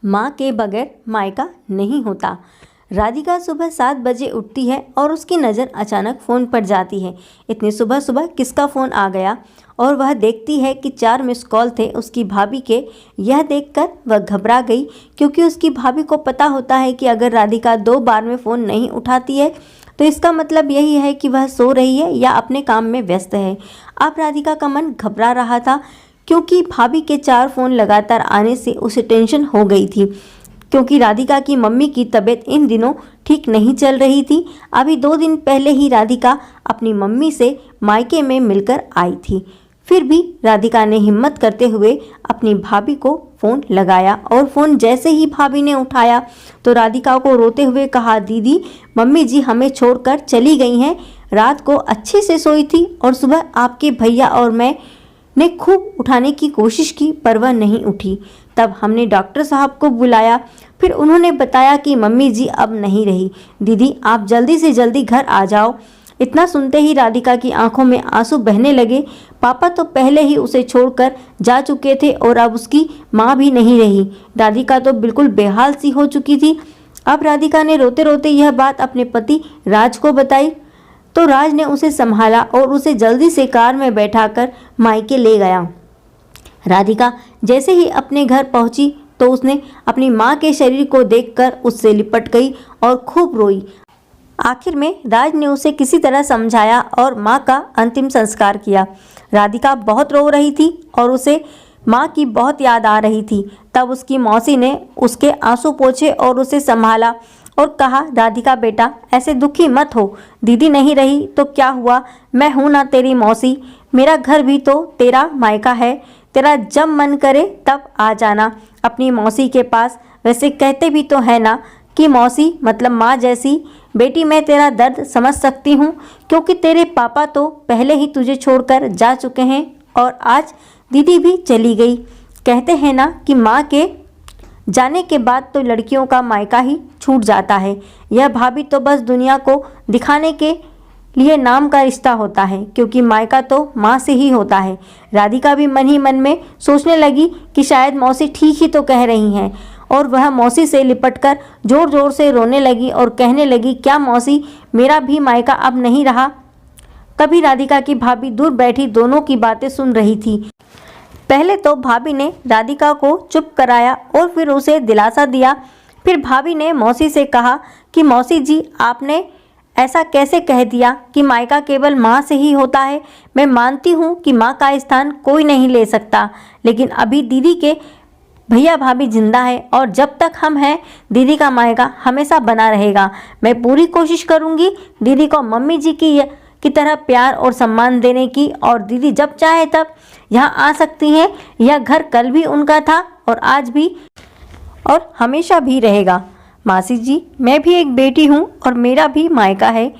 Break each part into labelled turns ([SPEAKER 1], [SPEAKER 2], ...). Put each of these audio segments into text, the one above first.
[SPEAKER 1] माँ के बगैर मायका नहीं होता। राधिका सुबह 7 बजे उठती है और उसकी नज़र अचानक फ़ोन पर जाती है। इतनी सुबह सुबह किसका फ़ोन आ गया और वह देखती है कि 4 मिस कॉल थे उसकी भाभी के। यह देखकर वह घबरा गई, क्योंकि उसकी भाभी को पता होता है कि अगर राधिका 2 बार में फ़ोन नहीं उठाती है तो इसका मतलब यही है कि वह सो रही है या अपने काम में व्यस्त है। अब राधिका का मन घबरा रहा था, क्योंकि भाभी के 4 फ़ोन लगातार आने से उसे टेंशन हो गई थी, क्योंकि राधिका की मम्मी की तबीयत इन दिनों ठीक नहीं चल रही थी। अभी 2 दिन पहले ही राधिका अपनी मम्मी से मायके में मिलकर आई थी। फिर भी राधिका ने हिम्मत करते हुए अपनी भाभी को फ़ोन लगाया और फ़ोन जैसे ही भाभी ने उठाया तो राधिका को रोते हुए कहा, दीदी मम्मी जी हमें छोड़कर चली गई हैं। रात को अच्छे से सोई थी और सुबह आपके भैया और मैं ने खूब उठाने की कोशिश की पर वह नहीं उठी। तब हमने डॉक्टर साहब को बुलाया, फिर उन्होंने बताया कि मम्मी जी अब नहीं रही। दीदी आप जल्दी से जल्दी घर आ जाओ। इतना सुनते ही राधिका की आंखों में आंसू बहने लगे। पापा तो पहले ही उसे छोड़कर जा चुके थे और अब उसकी माँ भी नहीं रही। राधिका तो बिल्कुल बेहाल सी हो चुकी थी। अब राधिका ने रोते रोते यह बात अपने पति राज को बताई तो राज ने उसे संभाला और उसे जल्दी से कार में बैठाकर मायके ले गया। राधिका जैसे ही अपने घर पहुंची तो उसने अपनी माँ के शरीर को देखकर उससे लिपट गई और खूब रोई। आखिर में राज ने उसे किसी तरह समझाया और माँ का अंतिम संस्कार किया। राधिका बहुत रो रही थी और उसे माँ की बहुत याद आ रही थी। तब उसकी मौसी ने उसके आंसू पोंछे और उसे संभाला और कहा, राधिका बेटा ऐसे दुखी मत हो। दीदी नहीं रही तो क्या हुआ, मैं हूँ ना तेरी मौसी। मेरा घर भी तो तेरा मायका है। तेरा जब मन करे तब आ जाना अपनी मौसी के पास। वैसे कहते भी तो है ना कि मौसी मतलब माँ जैसी। बेटी मैं तेरा दर्द समझ सकती हूँ, क्योंकि तेरे पापा तो पहले ही तुझे छोड़कर जा चुके हैं और आज दीदी भी चली गई। कहते हैं ना कि माँ के जाने के बाद तो लड़कियों का मायका ही छूट जाता है। यह भाभी तो बस दुनिया को दिखाने के लिए नाम का रिश्ता होता है, क्योंकि मायका तो माँ से ही होता है। राधिका भी मन ही मन में सोचने लगी कि शायद मौसी ठीक ही तो कह रही हैं और वह मौसी से लिपटकर जोर जोर से रोने लगी और कहने लगी, क्या मौसी मेरा भी मायका अब नहीं रहा। तभी राधिका की भाभी दूर बैठी दोनों की बातें सुन रही थी। पहले तो भाभी ने राधिका को चुप कराया और फिर उसे दिलासा दिया। फिर भाभी ने मौसी से कहा कि मौसी जी आपने ऐसा कैसे कह दिया कि मायका केवल माँ से ही होता है। मैं मानती हूँ कि माँ का स्थान कोई नहीं ले सकता, लेकिन अभी दीदी के भैया भाभी जिंदा है और जब तक हम हैं दीदी का मायका हमेशा बना रहेगा। मैं पूरी कोशिश करूँगी दीदी को मम्मी जी की तरह प्यार और सम्मान देने की, और दीदी जब चाहे तब यहाँ आ सकती हैं। यह घर कल भी उनका था और आज भी और हमेशा भी रहेगा। मासी जी मैं भी एक बेटी हूँ और मेरा भी मायका है,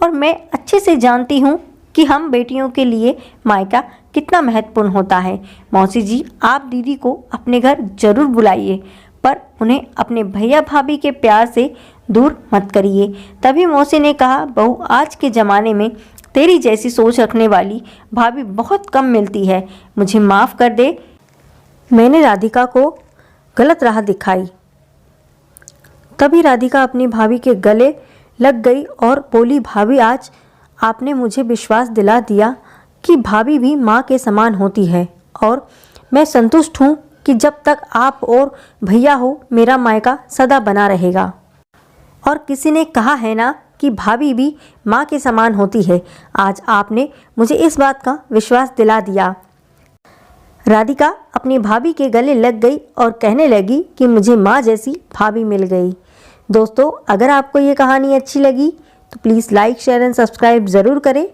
[SPEAKER 1] और मैं अच्छे से जानती हूँ कि हम बेटियों के लिए मायका कितना महत्वपूर्ण होता है। मौसी जी आप दीदी को अपने घर जरूर बुलाइए, पर उन्हें अपने भैया भाभी के प्यार से दूर मत करिए। तभी मौसी ने कहा, बहू आज के ज़माने में तेरी जैसी सोच रखने वाली भाभी बहुत कम मिलती है। मुझे माफ़ कर दे, मैंने राधिका को गलत राह दिखाई। तभी राधिका अपनी भाभी के गले लग गई और बोली, भाभी आज आपने मुझे विश्वास दिला दिया कि भाभी भी माँ के समान होती है, और मैं संतुष्ट हूँ कि जब तक आप और भैया हो मेरा मायका सदा बना रहेगा। और किसी ने कहा है ना कि भाभी भी माँ के समान होती है। आज आपने मुझे इस बात का विश्वास दिला दिया। राधिका अपनी भाभी के गले लग गई और कहने लगी कि मुझे माँ जैसी भाभी मिल गई। दोस्तों अगर आपको ये कहानी अच्छी लगी तो please like share and subscribe ज़रूर करें।